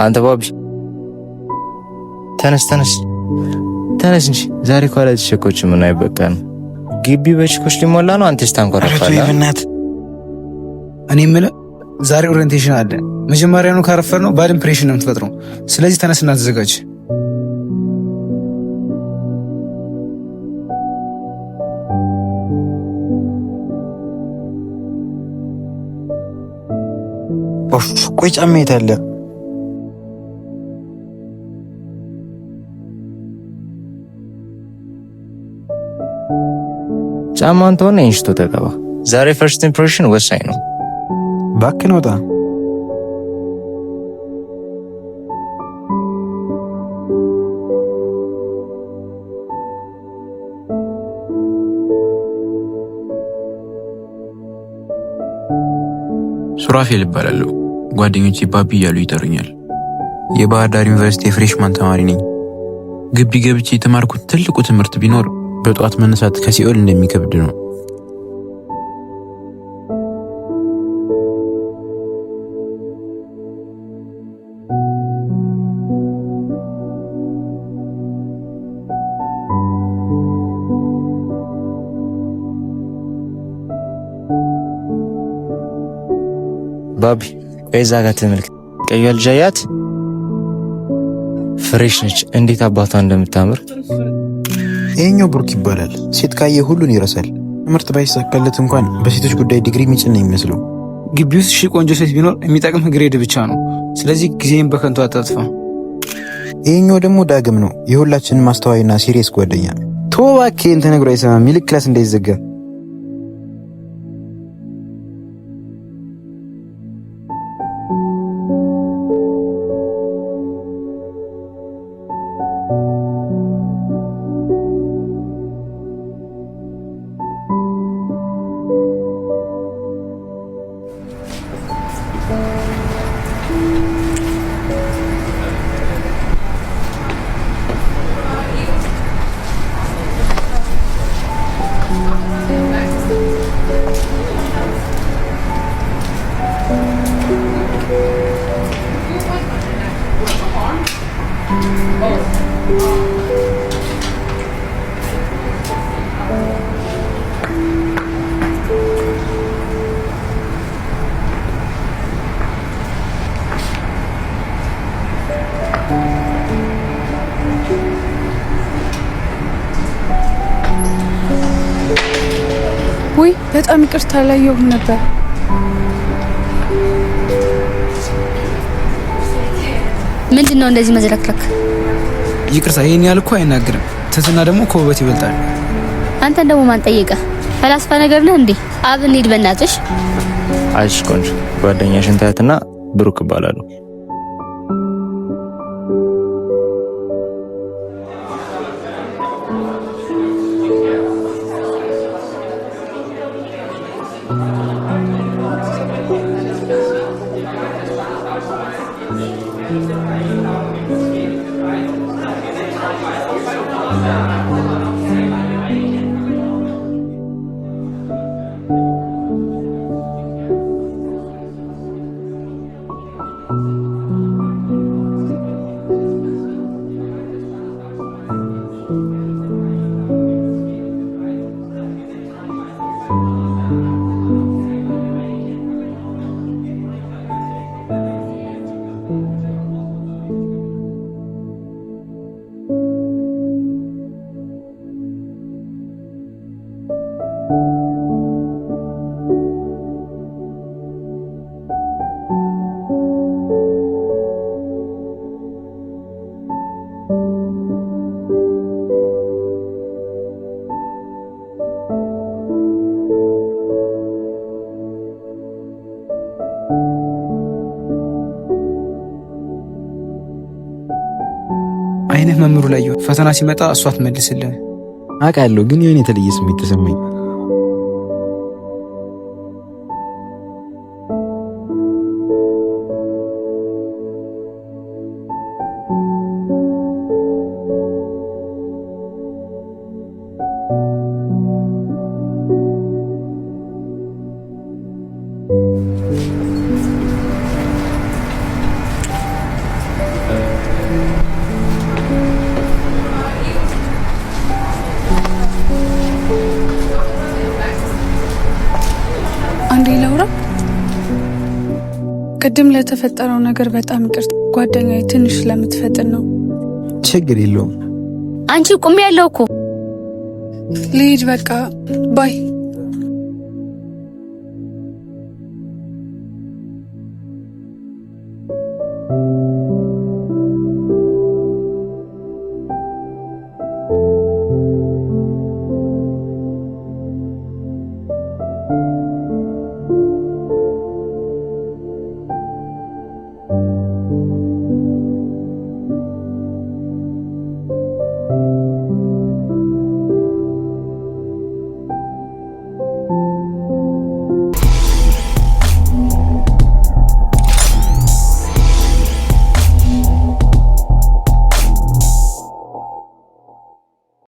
አንተ ባቢ ተነስ እንጂ ዛሬ እኮ አላጭ ሸኮች ምን አይበቃን። ግቢ በችኮች ሊሞላ ነው። አንተስ ታንኮራፋለህ። እኔ የምልህ ዛሬ ኦሪየንቴሽን አለ። መጀመሪያውኑ ካረፈር ነው ባድ ኢምፕሬሽን ነው የምትፈጥረው። ስለዚህ ተነስና ተዘጋጅ። ቆይ ጫማ የት አለ? ጫማን ተሆነ እንሽቶ ተቀባ። ዛሬ ፈርስት ኢምፕሬሽን ወሳኝ ነው። ባክን ወጣ። ሱራፌል እባላለሁ። ጓደኞቼ ባቢ እያሉ ይጠሩኛል። የባህር ዳር ዩኒቨርሲቲ የፍሬሽማን ተማሪ ነኝ። ግቢ ገብቼ የተማርኩት ትልቁ ትምህርት ቢኖር በጧት መነሳት ከሲኦል እንደሚከብድ ነው። ባቢ እዛ ጋር ተመልክ። ቀዩ ልጅ አያት ፍሬሽ ነች። እንዴት አባቷ እንደምታምር። ይሄኛው ብሩክ ይባላል። ሴት ካየ ሁሉን ይረሳል። ትምህርት ባይሳካለት እንኳን በሴቶች ጉዳይ ዲግሪ የሚጭን ነው የሚመስለው። ግቢ ውስጥ ቆንጆ ሴት ቢኖር የሚጠቅም ግሬድ ብቻ ነው። ስለዚህ ጊዜን በከንቱ አታጥፋ። ይሄኛው ደግሞ ዳግም ነው፣ የሁላችንም ማስተዋይና ሲሪየስ ጓደኛ። ተወባኬ ተነግሮ አይሰማም። ይልቅ ክላስ እንዳይዘጋ። ወይ በጣም ይቅርታ አላየሁም ነበር። ምንድነው እንደዚህ መዝረክረክ? ይቅርታ ይሄን ያህል እኮ አይናገርም። ትህትና ደግሞ ከውበት ይበልጣል። አንተን ደግሞ ማን ጠየቀ? ፈላስፋ ነገር ነህ እንዴ? አብ እንሂድ በእናትሽ። አይሽ ቆንጆ ጓደኛሽን ታያትና ብሩክ እባላለሁ። አይነህ መምሩ ላይ ፈተና ሲመጣ እሷ ትመልስልህ። አውቃለሁ፣ ግን የሆነ የተለየ ስሜት ተሰማኝ። አንዴ ላውራ። ቅድም ለተፈጠረው ነገር በጣም ይቅርታ ጓደኛዬ፣ ትንሽ ለምትፈጥን ነው። ችግር የለውም። አንቺ ቁሚ ያለው እኮ ልሂድ በቃ ባይ